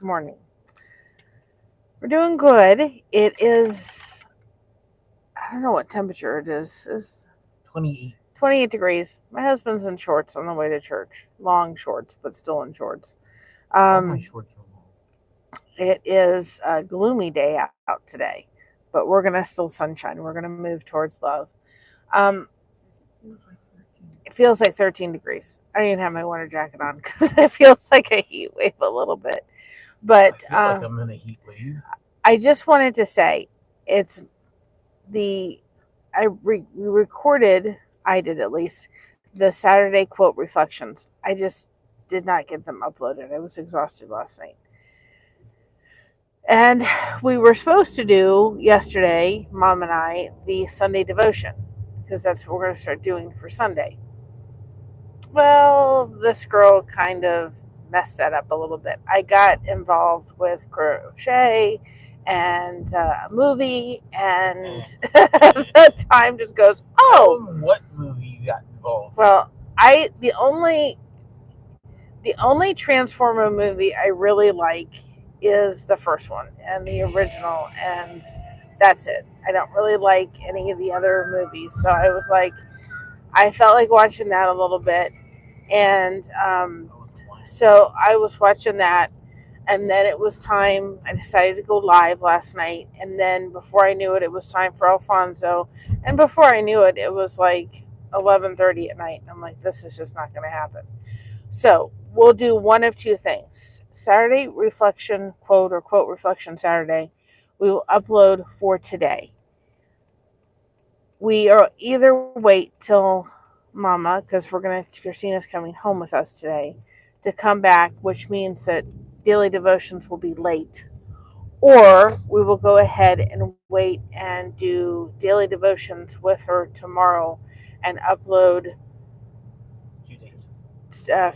morning. We're doing good. It is, I don't know what temperature it is. It's 28. 28 degrees. My husband's in shorts on the way to church. Long shorts, but still in shorts. All my Um, shorts are long. it is a gloomy day out today, but we're going to still sunshine. We're going to move towards love. Um, it feels like 13 degrees. I don't even have my winter jacket on because it feels like a heat wave a little bit. I But feel like I'm in a heat wave. I just wanted to say it's the we recorded, I did at least, the Saturday quote reflections. I just did not get them uploaded. I was exhausted last night. And we were supposed to do yesterday, Mom and I, the Sunday devotion, because that's what we're going to start doing for Sunday. Well, this girl kind of messed that up a little bit. I got involved with crochet and a movie, and the time just goes, Tell oh, them what movie you got involved. well, I the only Transformer movie I really like is the first one and the original, and that's it. I don't really like any of the other movies, so I was like, I felt like watching that a little bit, and so I was watching that, and then it was time. I decided to go live last night, and then before I knew it, it was time for Alfonso, and before I knew it, it was like 11:30 at night. And I'm like, this is just not going to happen. So we'll do one of two things: Saturday reflection quote or quote reflection Saturday. We will upload for today. We are either wait till Mama, because Christina's coming home with us today, to come back, which means that daily devotions will be late, or we will go ahead and wait and do daily devotions with her tomorrow and upload 2 days.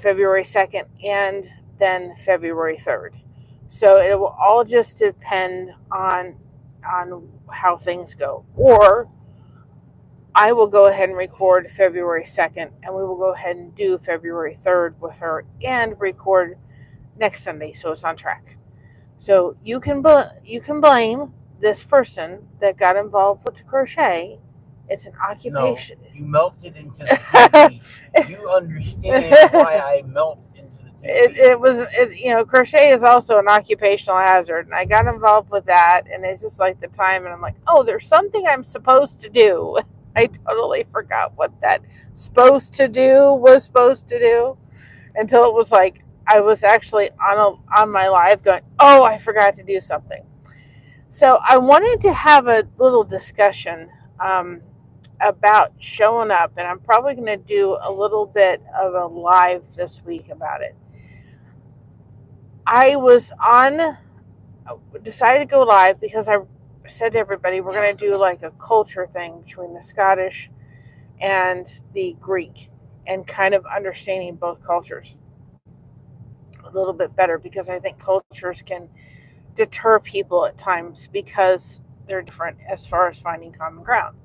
February 2nd and then February 3rd. So it will all just depend on how things go. Or I will go ahead and record February 2nd, and we will go ahead and do February 3rd with her and record next Sunday so it's on track. So you can blame this person that got involved with crochet. It's an occupation. No, you melted into the TV. You understand why I melt into the TV. Crochet is also an occupational hazard, and I got involved with that, and it's just like the time, and I'm like, oh, there's something I'm supposed to do. I totally forgot what that was supposed to do until it was like I was actually on my live going, oh, I forgot to do something. So I wanted to have a little discussion about showing up, and I'm probably going to do a little bit of a live this week about it. I decided to go live because I said to everybody, we're going to do like a culture thing between the Scottish and the Greek, and kind of understanding both cultures a little bit better, because I think cultures can deter people at times because they're different as far as finding common ground.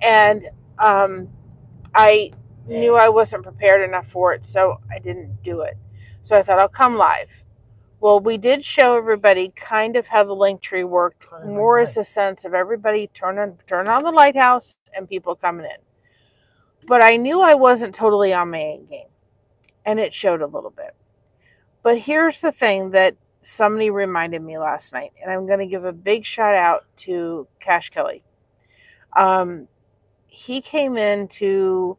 And I knew I wasn't prepared enough for it, so I didn't do it. So I thought I'll come live. Well, we did show everybody kind of how the link tree worked, more as a sense of everybody turn on the lighthouse and people coming in. But I knew I wasn't totally on my A game, and it showed a little bit. But here's the thing that somebody reminded me last night, and I'm going to give a big shout out to Cash Kelly. He came into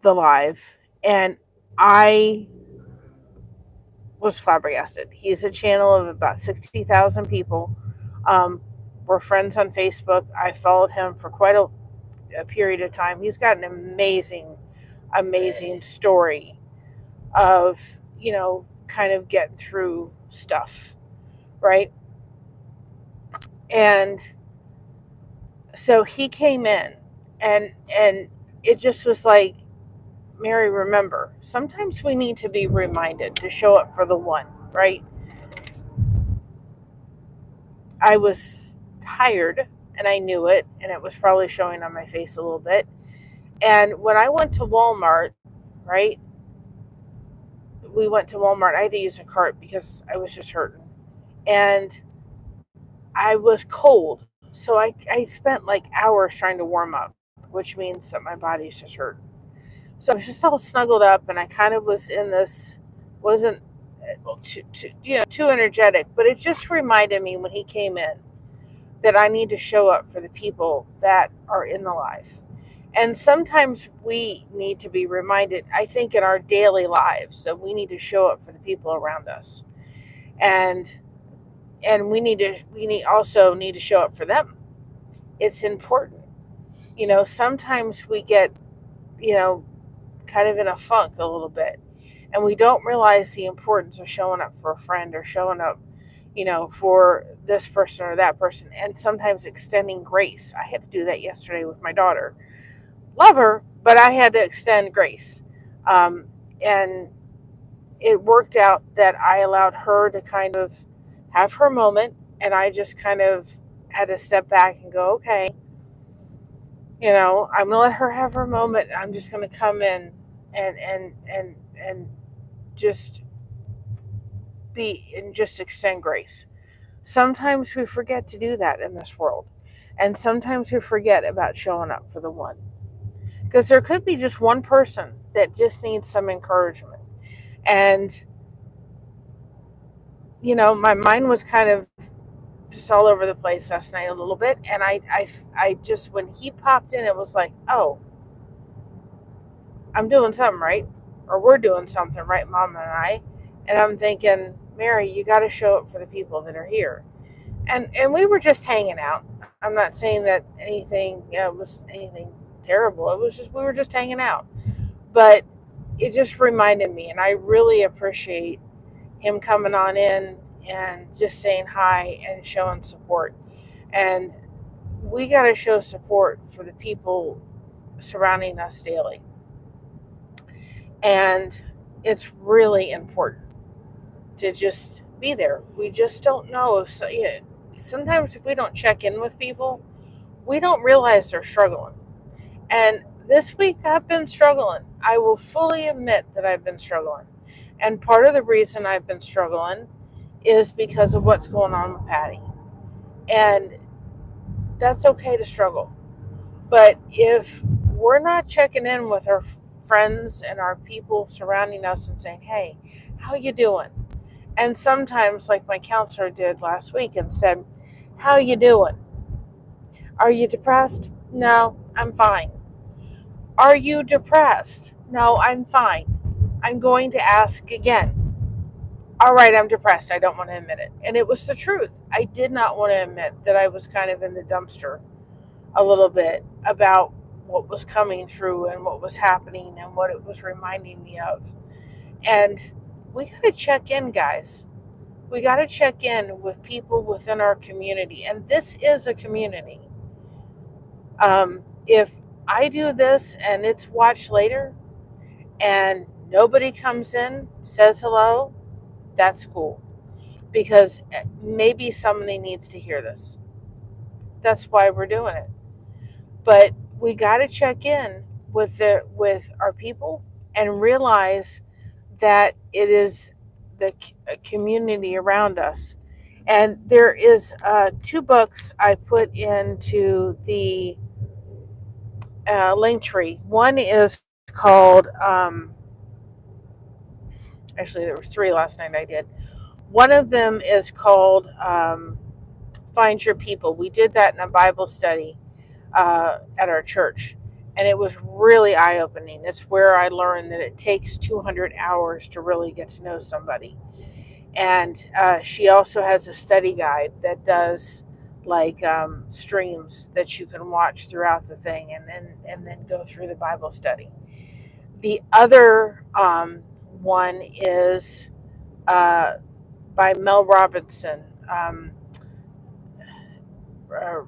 the live, and I was flabbergasted. He's a channel of about 60,000 people. We're friends on Facebook. I followed him for quite a period of time. He's got an amazing story of, kind of getting through stuff, right? And so he came in, and it just was like, Mary, remember, sometimes we need to be reminded to show up for the one, right? I was tired, and I knew it, and it was probably showing on my face a little bit. And when I went to Walmart, right, we went to Walmart. I had to use a cart because I was just hurting. And I was cold. So I spent like hours trying to warm up, which means that my body's just hurting. So I was just all snuggled up, and I kind of was in this, wasn't too energetic, but it just reminded me when he came in that I need to show up for the people that are in the life. And sometimes we need to be reminded, I think, in our daily lives, that we need to show up for the people around us. And we also need to show up for them. It's important. Sometimes we get, kind of in a funk a little bit, and we don't realize the importance of showing up for a friend, or showing up, for this person or that person, and sometimes extending grace. I had to do that yesterday with my daughter. Love her, but I had to extend grace. And it worked out that I allowed her to kind of have her moment, and I just kind of had to step back and go, okay, I'm gonna let her have her moment. I'm just gonna come in and just be and just extend grace. Sometimes we forget to do that in this world. And sometimes we forget about showing up for the one. Because there could be just one person that just needs some encouragement. And, my mind was kind of just all over the place last night a little bit. And I just, when he popped in, it was like, oh, I'm doing something right. Or we're doing something right, Mama and I. And I'm thinking, Mary, you got to show up for the people that are here. And we were just hanging out. I'm not saying that anything, was anything terrible. It was just, we were just hanging out. But it just reminded me, and I really appreciate him coming on in and just saying hi and showing support. And we got to show support for the people surrounding us daily. And it's really important to just be there. We just don't know if sometimes if we don't check in with people, we don't realize they're struggling. And this week I've been struggling. I will fully admit that I've been struggling. And part of the reason I've been struggling is because of what's going on with Patty. And that's okay to struggle. But if we're not checking in with our friends and our people surrounding us and saying, hey, how you doing? And sometimes, like my counselor did last week, and said, how you doing? Are you depressed? No, I'm fine. Are you depressed? No, I'm fine. I'm going to ask again. All right, I'm depressed. I don't want to admit it. And it was the truth. I did not want to admit that I was kind of in the dumpster a little bit about what was coming through and what was happening and what it was reminding me of. And we got to check in, guys. We got to check in with people within our community. And this is a community. If I do this and it's watched later and nobody comes in, says hello, that's cool. Because maybe somebody needs to hear this. That's why we're doing it. But we got to check in with our people and realize that it is the community around us. And there is 2 books I put into the link tree. One is called, actually there was 3 last night I did. One of them is called Find Your People. We did that in a Bible study at our church. And it was really eye-opening. It's where I learned that it takes 200 hours to really get to know somebody. And she also has a study guide that does like streams that you can watch throughout the thing, and then go through the Bible study. The other one is by Mel Robinson.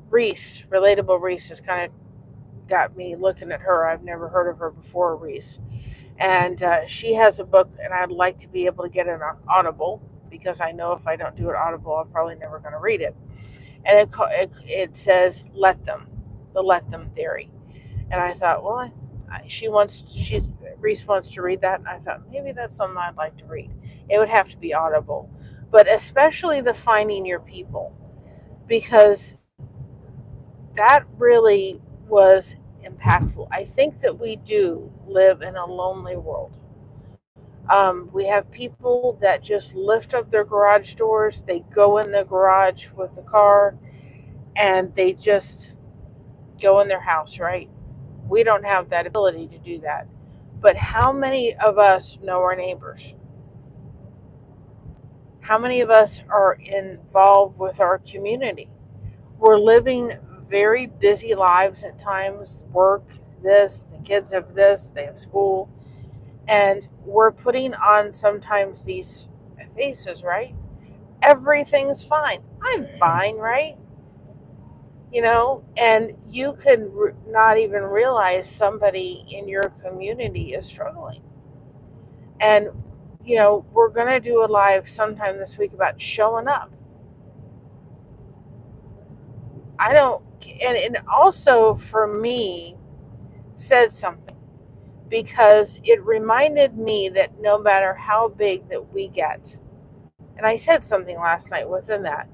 Reese, Relatable Reese, has kind of got me looking at her. I've never heard of her before, Reese. And she has a book, and I'd like to be able to get it on Audible, because I know if I don't do it Audible, I'm probably never going to read it. And it says the Let Them theory. And I thought, well, Reese wants to read that, and I thought maybe that's something I'd like to read. It would have to be audible, but especially the Finding Your People, because that really was impactful. I think that we do live in a lonely world. We have people that just lift up their garage doors, they go in the garage with the car, and they just go in their house, right? We don't have that ability to do that. But how many of us know our neighbors? How many of us are involved with our community? We're living very busy lives at times, work, this, the kids have this, they have school, and we're putting on sometimes these faces, right? Everything's fine. I'm fine, right? And you could not even realize somebody in your community is struggling. And, we're going to do a live sometime this week about showing up. I don't, and also for me, said something because it reminded me that no matter how big that we get, and I said something last night within that,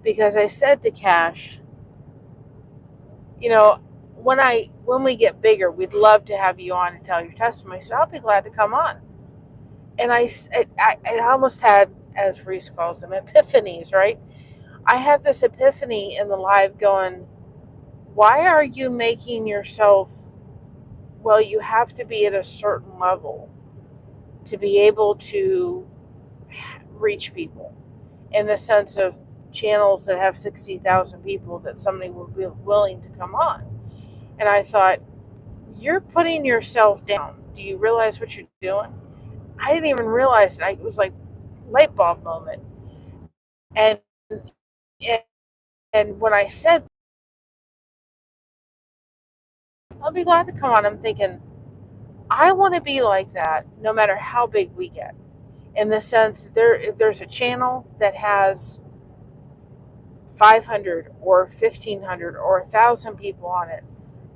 because I said to Cash, you know, when we get bigger, we'd love to have you on and tell your testimony. So I'll be glad to come on. And I almost had, as Reese calls them, epiphanies, right? I had this epiphany in the live going, why are you making yourself, well, you have to be at a certain level to be able to reach people, in the sense of channels that have 60,000 people that somebody would be willing to come on. And I thought, you're putting yourself down. Do you realize what you're doing? I didn't even realize it. It was like light bulb moment. And and, and when I said, I'll be glad to come on, I'm thinking, I want to be like that no matter how big we get. In the sense that if there's a channel that has 500 or 1,500 or 1,000 people on it,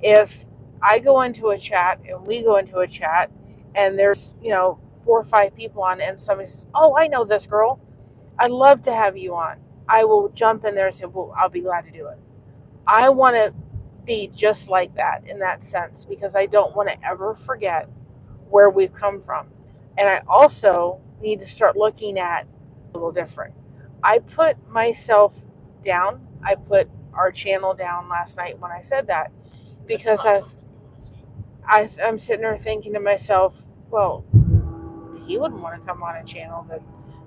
if I go into a chat and we go into a chat and there's, 4 or 5 people on it and somebody says, oh, I know this girl, I'd love to have you on, I will jump in there and say, well, I'll be glad to do it. I want to be just like that in that sense, because I don't want to ever forget where we've come from. And I also need to start looking at a little different. I put myself down. I put our channel down last night when I said that, because I'm sitting there thinking to myself, well, he wouldn't want to come on a channel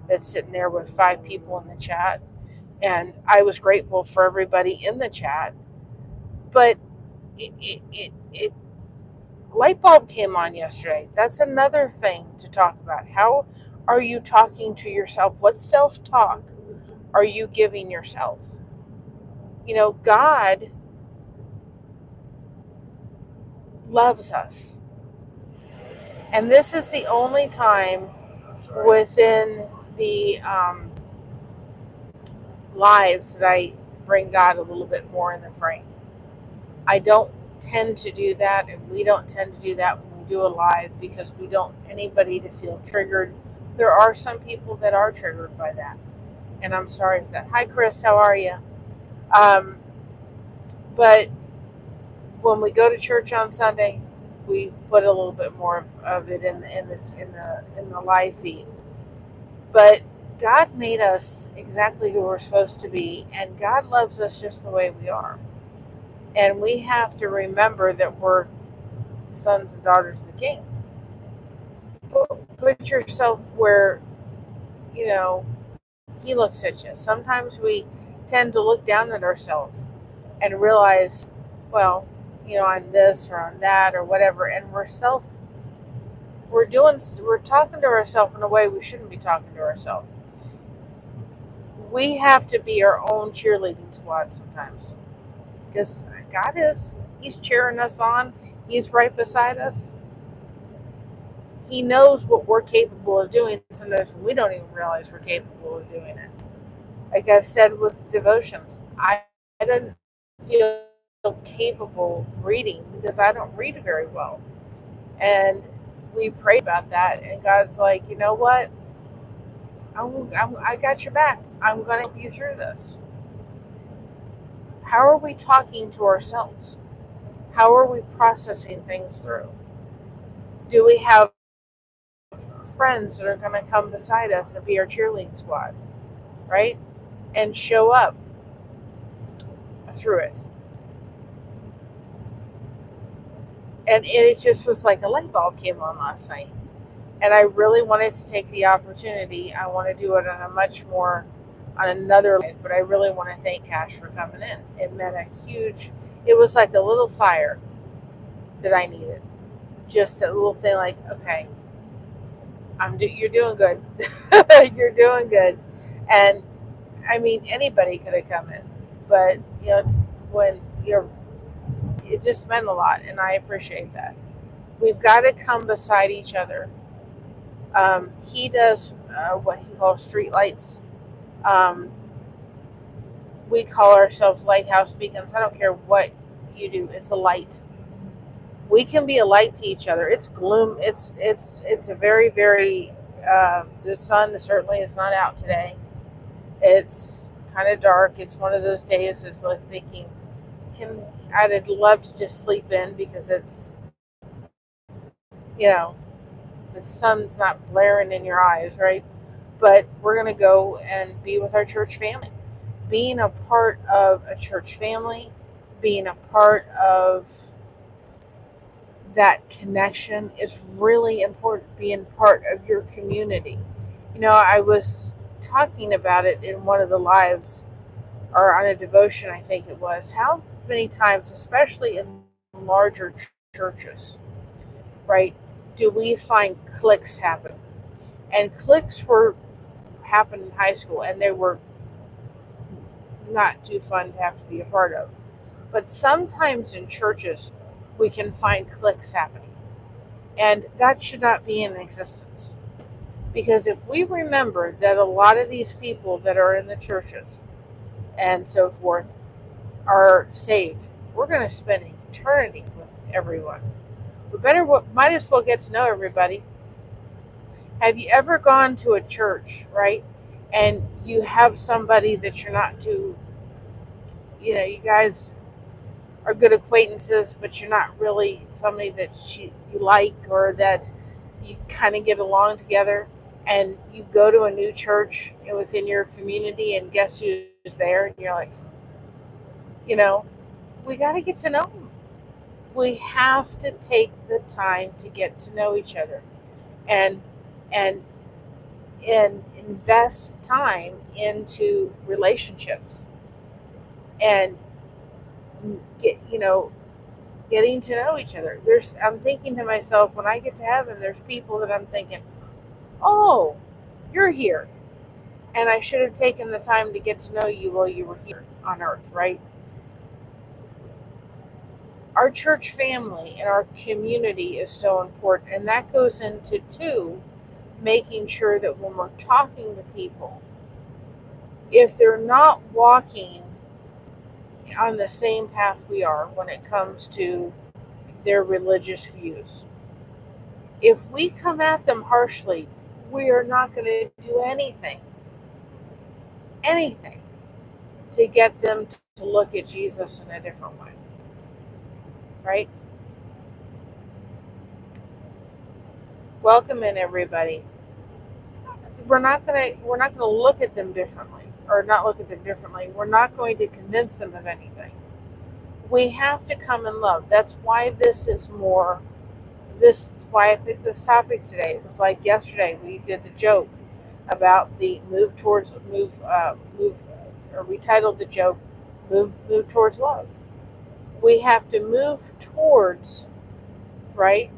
that's sitting there with 5 people in the chat. And I was grateful for everybody in the chat, but it light bulb came on yesterday. That's another thing to talk about. How are you talking to yourself? What self-talk are you giving yourself? God loves us. And this is the only time within the lives that I bring God a little bit more in the frame. I don't tend to do that, and we don't tend to do that when we do a live, because we don't want anybody to feel triggered. There are some people that are triggered by that, and I'm sorry for that. Hi, Chris. How are you? But when we go to church on Sunday, we put a little bit more of it in the live feed. But God made us exactly who we're supposed to be, and God loves us just the way we are. And we have to remember that we're sons and daughters of the King. Put yourself where, He looks at you. Sometimes we tend to look down at ourselves and realize, well, I'm this or I'm that or whatever, and we're talking to ourselves in a way we shouldn't be talking to ourselves. We have to be our own cheerleading squad sometimes, because God He's cheering us on. He's right beside us. He knows what we're capable of doing. Sometimes we don't even realize we're capable of doing it. Like I've said with devotions, I don't feel capable reading because I don't read very well. And we prayed about that, and God's like, you know what? I got your back. I'm going to help you through this. How are we talking to ourselves? How are we processing things through? Do we have friends that are going to come beside us and be our cheerleading squad, right? And show up through it. And it just was like a light bulb came on last night. And I really wanted to take the opportunity. I want to do it on a much more, on another life, but I really want to thank Cash for coming in. It meant a huge, it was like a little fire that I needed. Just a little thing like, okay, you're doing good. You're doing good. And I mean, anybody could have come in, but it's when it just meant a lot, and I appreciate that. We've got to come beside each other. He does what he calls street lights. Um, we call ourselves lighthouse beacons. I don't care what you do; it's a light. We can be a light to each other. It's gloom. It's a very very. The sun certainly is not out today. It's kind of dark. It's one of those days. It's like thinking, I'd love to just sleep in because it's you know the sun's not blaring in your eyes, right? But we're going to go and be with our church family. Being a part of a church family, being a part of that connection is really important. Being part of your community. I was talking about it in one of the lives or on a devotion, I think it was. How many times, especially in larger churches, right, do we find cliques happen? And cliques happened in high school, and they were not too fun to have to be a part of. But sometimes in churches, we can find cliques happening, and that should not be in existence. Because if we remember that a lot of these people that are in the churches and so forth are saved, we're going to spend eternity with everyone. Might as well get to know everybody. Have you ever gone to a church, right? And you have somebody that you're not too, you guys are good acquaintances, but you're not really somebody that you like or that you kind of get along together. And you go to a new church within your community, and guess who's there? And you're like, we got to get to know them. We have to take the time to get to know each other, and and and invest time into relationships, and getting to know each other. I'm thinking to myself, when I get to heaven, there's people that I'm thinking, oh, you're here, and I should have taken the time to get to know you while you were here on earth, right? Our church family and our community is so important, and that goes into making sure that when we're talking to people, if they're not walking on the same path we are when it comes to their religious views, if we come at them harshly, we are not going to do anything to get them to look at Jesus in a different way, right? Welcome in, everybody. We're not going to look at them differently, or not look at them differently. We're not going to convince them of anything. We have to come in love. That's why this is why I picked this topic today. It was like yesterday we did the joke about the or we titled the joke move towards love. We have to move towards, right,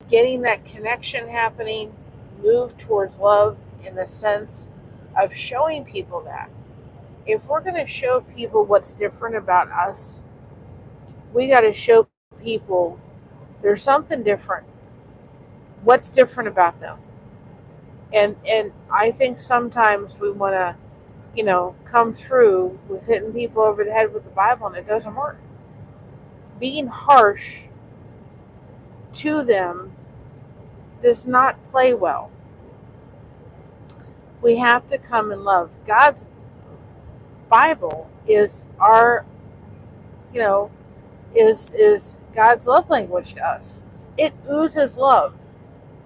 getting that connection happening, move towards love in the sense of showing people that. If we're going to show people what's different about us, we got to show people there's something different. What's different about them? And I think sometimes we want to, come through with hitting people over the head with the Bible, and it doesn't work. Being harsh to them does not play well. We have to come in love. God's Bible is our, you know, is God's love language to us. It oozes love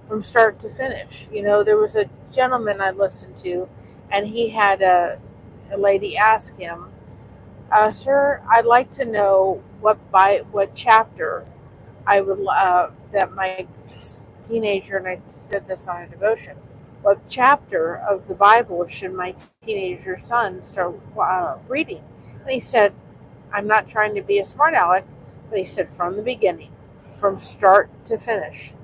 from start to finish. There was a gentleman I listened to, and he had a lady ask him, "Sir, I'd like to know what chapter I would that my teenager," and I said this on a devotion, "what chapter of the Bible should my teenager son start reading?" And he said, "I'm not trying to be a smart aleck," but he said, "From the beginning, from start to finish."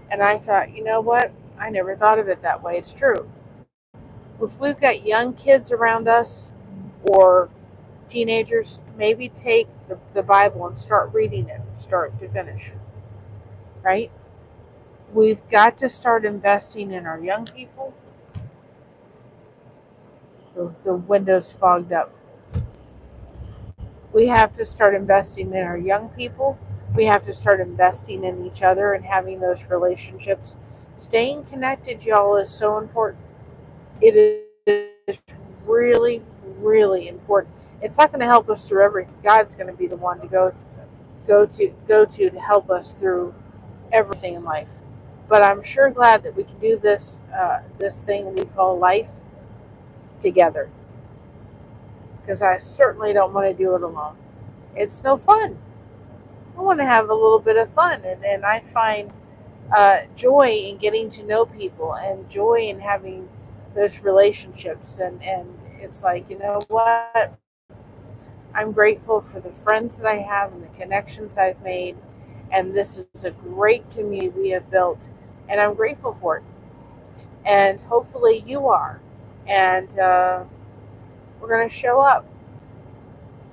And I thought, you know what? I never thought of it that way. It's true. If we've got young kids around us or teenagers, maybe take the Bible and start reading it, start to finish, right? We've got to start investing in our young people. The window's fogged up. We have to start investing in our young people. We have to start investing in each other and having those relationships. Staying connected, y'all, is so important. It is really, really important. It's not going to help us through everything. God's going to be the one to go to help us through everything in life. But I'm sure glad that we can do this thing we call life together. Because I certainly don't want to do it alone. It's no fun. I want to have a little bit of fun, and I find joy in getting to know people and joy in having those relationships. And it's like, you know what? I'm grateful for the friends that I have and the connections I've made. And this is a great community we have built, and I'm grateful for it. And hopefully you are. And we're going to show up.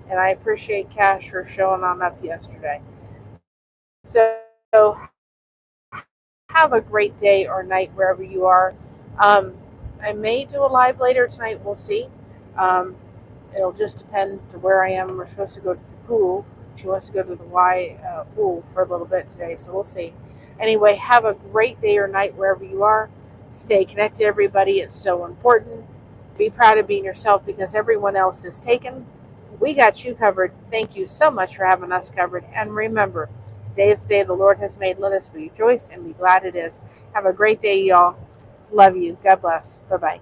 And I appreciate Cash for showing on up yesterday. So have a great day or night wherever you are. I may do a live later tonight. We'll see. It'll just depend to where I am. We're supposed to go to the pool. She wants to go to the Y pool for a little bit today, so we'll see. Anyway, have a great day or night wherever you are. Stay connected, everybody. It's so important. Be proud of being yourself because everyone else is taken. We got you covered. Thank you so much for having us covered. And remember, today is the day the Lord has made. Let us rejoice and be glad it is. Have a great day, y'all. Love you. God bless. Bye-bye.